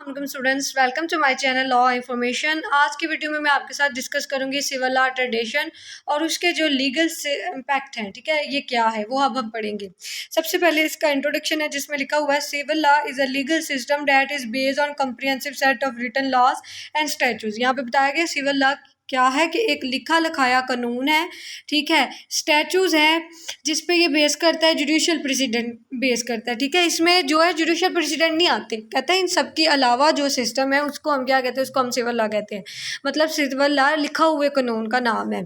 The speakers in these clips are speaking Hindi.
Welcome students, welcome to my channel law information. आज की वीडियो में मैं आपके साथ डिस्कस करूंगी सिविल लॉ ट्रेडिशन और उसके जो लीगल से इम्पैक्ट हैं। ठीक है, ये क्या है वो अब हम पढ़ेंगे। सबसे पहले इसका इंट्रोडक्शन है जिसमें लिखा हुआ है civil law is a legal system that is based on comprehensive set of written laws and statutes. यहाँ पे बताया गया सिविल लॉ क्या है कि एक लिखा लिखाया कानून है। ठीक है, स्टैचूज है जिस पे ये बेस करता है, जुडिशियल प्रेसिडेंट बेस करता है। ठीक है, इसमें जो है जुडिशियल प्रेसिडेंट नहीं आते, कहते हैं इन सब के अलावा जो सिस्टम है उसको हम क्या कहते हैं, उसको हम सिविल लॉ कहते हैं। मतलब सिविल लॉ लिखा हुए कानून का नाम है।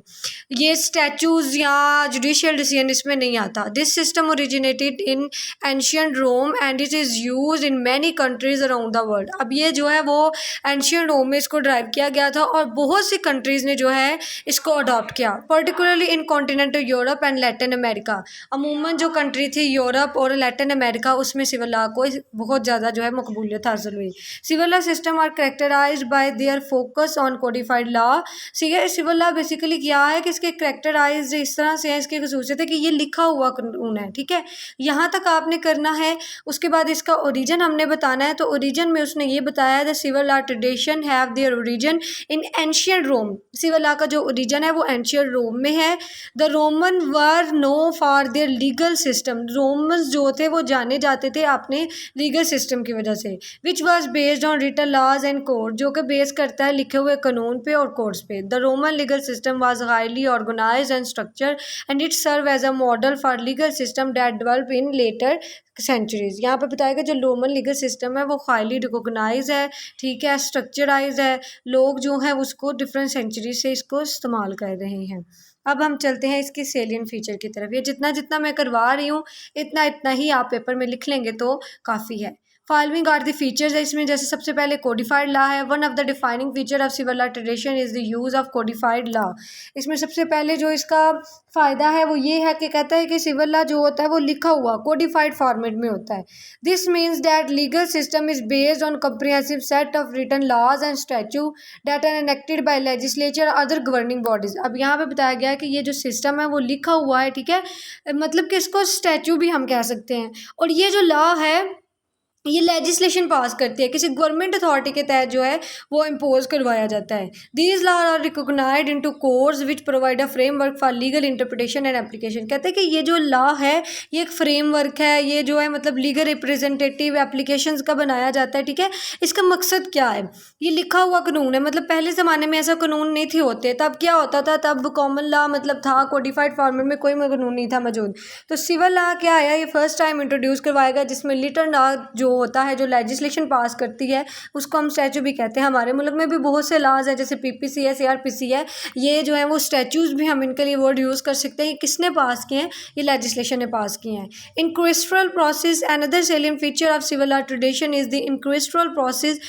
ये स्टैचूज या जुडिशियल डिसीजन इसमें नहीं आता। This system originated in ancient Rome and it is use in many countries around the world. अब ये जो है वो एंशियंट रोम में इसको ड्राइव किया गया था और बहुत सी कंट्रीज ने जो है इसको अडॉप्ट किया, particularly in continental Europe and Latin America. अमूमन जो कंट्री थी यूरोप और लैटिन अमेरिका, उसमें सिविल लॉ को बहुत ज़्यादा जो है मकबूलियत हासिल हुई। Civil law system are characterized by their focus on codified law. Civil law basically क्या है कि इसके करेक्टराइज इस तरह से है, इसकी खसूसियत है कि ये लिखा हुआ कानून है। ठीक है, यहाँ तक आपने करना है। उसके बाद इसका ओरिजिन हमने बताना है। तो ओरिजिन में उसने ये बताया the civil law tradition have their origin in ancient Rome. Civil law का जो ओरिजिन है वो एंशियंट रोम में है। The Roman were known for their legal system. Romans जो थे वो जाने जाते थे अपने लीगल सिस्टम की वजह से, which was based on written laws and code, जो कि बेस करता है लिखे हुए कानून पे और कोड्स पे। The Roman legal system was highly organize and structure and it serve as a model for legal system that develop in later centuries. यहाँ पे बताएगा जो रोमन लीगल सिस्टम है वो हाईली रिकॉग्नाइज है। ठीक है, स्ट्रक्चराइज है। लोग जो है उसको डिफरेंट सेंचुरी से इसको इस्तेमाल कर रहे हैं। अब हम चलते हैं इसके सेलियन फीचर की तरफ। ये जितना जितना मैं करवा रही हूँ इतना इतना ही आप पेपर में लिख लेंगे तो काफ़ी है। फॉलोइंग आर द फीचर्स है इसमें। जैसे सबसे पहले कोडिफाइड लॉ है। One of the defining feature of civil law tradition is the use of codified law. इसमें सबसे पहले जो इसका फ़ायदा है वो ये है कि कहता है कि सिविल लॉ जो होता है वो लिखा हुआ कोडिफाइड फॉर्मेट में होता है। This means that legal system is based on comprehensive set of written laws and statute that are enacted by legislature other governing bodies. अब यहाँ पे बताया गया है कि ये जो सिस्टम है वो लिखा हुआ है। ठीक है, मतलब कि इसको स्टैच्यू भी हम कह सकते हैं। और ये जो लॉ है ये लेजिस्लेशन पास करती है, किसी गवर्नमेंट अथॉरिटी के तहत जो है वो इम्पोज करवाया जाता है। These law are recognized into courts which provide a framework for legal interpretation and application. कहते हैं कि ये जो लॉ है ये एक फ्रेमवर्क है, ये जो है मतलब लीगल रिप्रेजेंटेटिव एप्लीकेशंस का बनाया जाता है। ठीक है, इसका मकसद क्या है, ये लिखा हुआ कानून है। मतलब पहले ज़माने में ऐसा कानून नहीं थे होते, तब क्या होता था, तब कॉमन लॉ मतलब था, कोडिफाइड फॉर्मेट में कोई कानून नहीं था मौजूद। तो सिविल लॉ क्या है, ये फर्स्ट टाइम इंट्रोड्यूस करवाएगा जिसमें लिटल लॉ जो होता है, जो लेजिस्लेशन पास करती है, उसको हम स्टैचू भी कहते हैं। हमारे मुल्क में भी बहुत से लॉज है जैसे पीपीसी है, सीआरपीसी है, ये जो है वो स्टैचूज भी हम इनके लिए वर्ड यूज़ कर सकते हैं। किसने पास किए हैं, ये लेजिस्लेशन ने पास किए हैं। Inquisitorial process, another salient feature of civil law tradition is the inquisitorial process.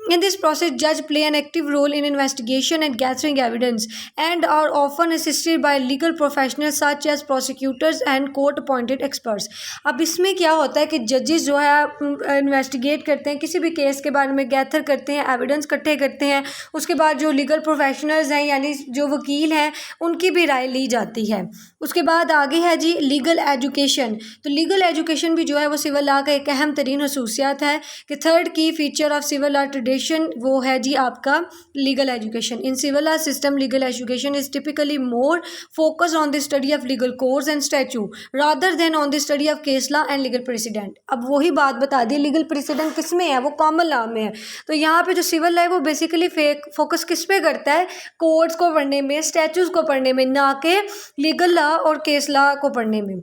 In this process, judge play an active role in investigation and gathering evidence and are often assisted by legal professionals such as prosecutors and court-appointed experts. अब इसमें क्या होता है कि जजेस जो है इन्वेस्टिगेट करते हैं, किसी भी केस के बारे में गैथर करते हैं, एविडेंस इकट्ठे करते हैं। उसके बाद जो लीगल प्रोफेशनल्स हैं यानी जो वकील हैं उनकी भी राय ली जाती है। उसके बाद आगे है जी लीगल एजुकेशन। तो लीगल एजुकेशन भी जो है वो सिविल लॉ का एक अहम तरीन खसूसियात है कि third key feature of civil law tradition वो है जी आपका legal education. In civil law system legal education is typically more focus on the study of legal codes and statute rather than on the study of case law and legal precedent. अब वही बात बता दी, लीगल प्रेसिडेंट किस में है, वो कॉमन लॉ में है। तो यहाँ पे जो सिविल लॉ है वो बेसिकली फोकस किस पे करता है, कोड्स को पढ़ने में, स्टैच्यूज को पढ़ने में, ना कि लीगल लॉ और केस लॉ को पढ़ने में।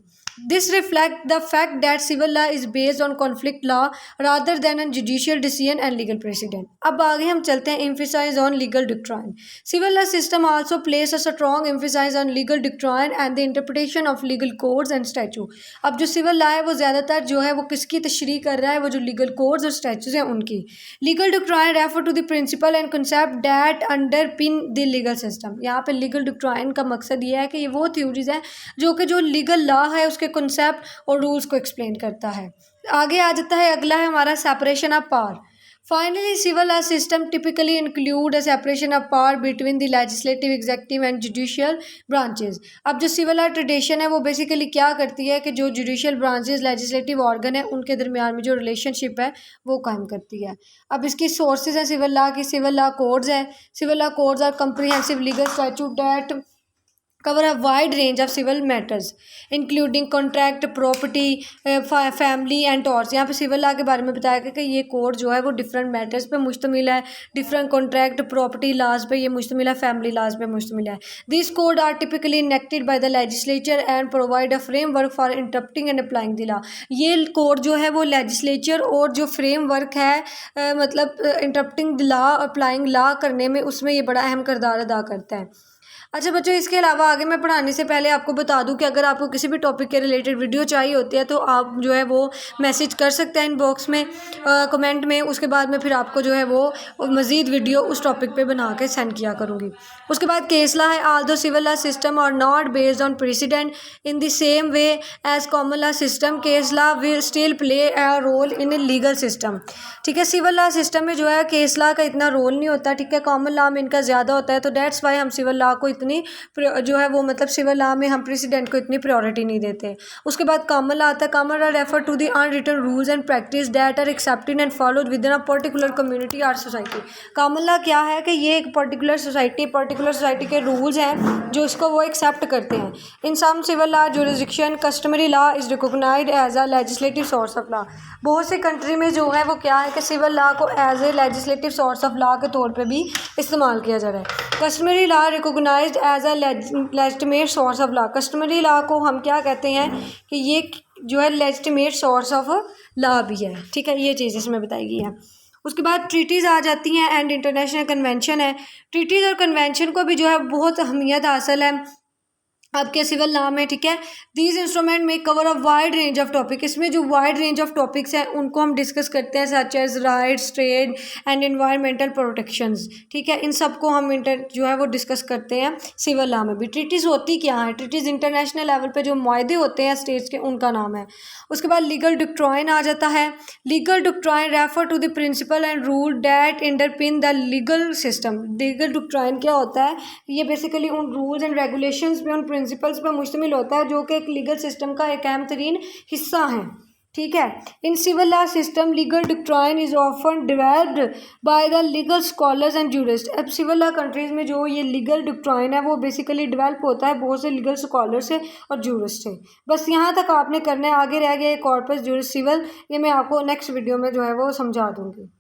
This reflects the fact that civil law is based on conflict law rather than on judicial decision and legal precedent. अब आगे हम चलते हैं emphasize on legal doctrine. Civil law system also places a strong emphasis on legal doctrine and the interpretation of legal codes and statute. अब जो civil law है वो ज़्यादातर जो है वो किसकी तशरीह कर रहा है, वो जो legal codes और statutes हैं उनकी। Legal doctrine refer to the principle and concept that underpin the legal system. यहाँ पे legal doctrine का मकसद ये है कि ये वो theories हैं जो कि जो legal law है उसके कॉन्सेप्ट और रूल्स को एक्सप्लेन करता है। आगे आ जाता है, अगला है हमारा separation of power. Finally, civil law system typically include a separation of power between the legislative, executive and judicial branches. अब जो सिविल लॉ ट्रेडिशन है वो बेसिकली क्या करती है कि जो जुडिशियल ब्रांचेस लेजिस्लेटिव ऑर्गन है उनके दरमियान में जो रिलेशनशिप है वो कायम करती है। अब इसकी सोर्सेज हैं सिविल लॉ की, सिविल लॉ कोड्स है। Civil law codes are comprehensive legal statute that cover a wide range of civil matters including contract, property, family and torts। यहाँ पे सिविल लॉ के बारे में बताया गया कि ये कोड जो है वो डिफरेंट मैटर्स पे मुश्तमिल है, डिफरेंट कॉन्ट्रैक्ट, प्रॉपर्टी लॉज पे ये मुश्तमिल है, फैमिली लॉज पे मुश्तमिल है। This code are typically enacted by the legislature and provide a framework for interpreting and applying the law. ये कोड जो है वो लेजिस्लेचर और जो फ्रेमवर्क है मतलब interpreting the law, applying law करने में उसमें ये बड़ा अहम किरदार अदा करता है। अच्छा बच्चों, इसके अलावा आगे मैं पढ़ाने से पहले आपको बता दूं कि अगर आपको किसी भी टॉपिक के रिलेटेड वीडियो चाहिए होती है तो आप जो है वो मैसेज कर सकते हैं इनबॉक्स में, कमेंट में। उसके बाद में फिर आपको जो है वो मज़ीद वीडियो उस टॉपिक पे बना के सेंड किया करूँगी। उसके बाद केस लॉ है। Although civil law system are not based on precedent in the same way as common law system, case law will still play a role in legal system. ठीक है, सिविल लॉ सिस्टम में जो है केस लॉ का इतना रोल नहीं होता, ठीक है, कॉमन लॉ में इनका ज़्यादा होता है। तो डेट्स वाई हम सिविल लॉ को इतनी जो है वो मतलब सिविल लॉ में हम प्रेसिडेंट को इतनी प्रायोरिटी नहीं देते। उसके बाद कॉमन लॉ आता है। Common law refer to the unwritten rules and practice that are accepted and followed with in a particular community और सोसाइटी। कॉमन लॉ क्या है कि ये एक पर्टिकुलर सोसाइटी के रूल्स हैं जो इसको वो एक्सेप्ट करते हैं। In some civil law jurisdiction customary law is recognised as a legislative source of law. बहुत से कंट्री में जो है वो क्या है कि सिविल लॉ को as a legislative source of law के तौर पे भी इस्तेमाल किया जा रहा है। Customary law recognized as a legitimate source of law. Customary law को हम क्या कहते हैं कि ये जो है लेजिटिमेट सोर्स ऑफ लॉ भी है। ठीक है, ये चीज़ इसमें बताई गई है। उसके बाद ट्रीटीज़ आ जाती हैं एंड इंटरनेशनल कन्वेंशन है। ट्रीटीज़ और कन्वेंशन को भी जो है बहुत अहमियत हासिल है आपके सिविल लॉ में। ठीक है, दीज इंस्ट्रूमेंट में cover a wide range of topic. इसमें जो वाइड रेंज ऑफ टॉपिक्स हैं उनको हम डिस्कस करते हैं, such as rights, trade and environmental protections. ठीक है, इन सब को हम जो है वो डिस्कस करते हैं सिविल लॉ में भी। ट्रीटीज़ होती क्या है? ट्रीटीज़ इंटरनेशनल लेवल पे जो मुआहदे होते हैं स्टेट्स के, उनका नाम है। उसके बाद लीगल डॉक्ट्राइन आ जाता है। Legal doctrine refer to the principle and rule that underpin the legal system. Legal doctrine क्या होता है? ये बेसिकली उन रूल्स एंड रेगुलेशंस पे, उन प्रिंसिपल्स पे मुश्तमिल होता है जो कि एक लीगल सिस्टम का एक अहम तरीन हिस्सा है। ठीक है, in civil law system legal doctrine is often developed by the legal scholars and jurist. अब सिविल लॉ कंट्रीज में जो ये लीगल डॉक्ट्राइन है वो बेसिकली डेवलप होता है बहुत से लीगल स्कॉलर से और जूरिस्ट से। बस यहाँ तक आपने करना है, आगे रह गया कॉर्पस जूरिस सिविल, ये मैं आपको नेक्स्ट वीडियो में जो है वो समझा दूँगी।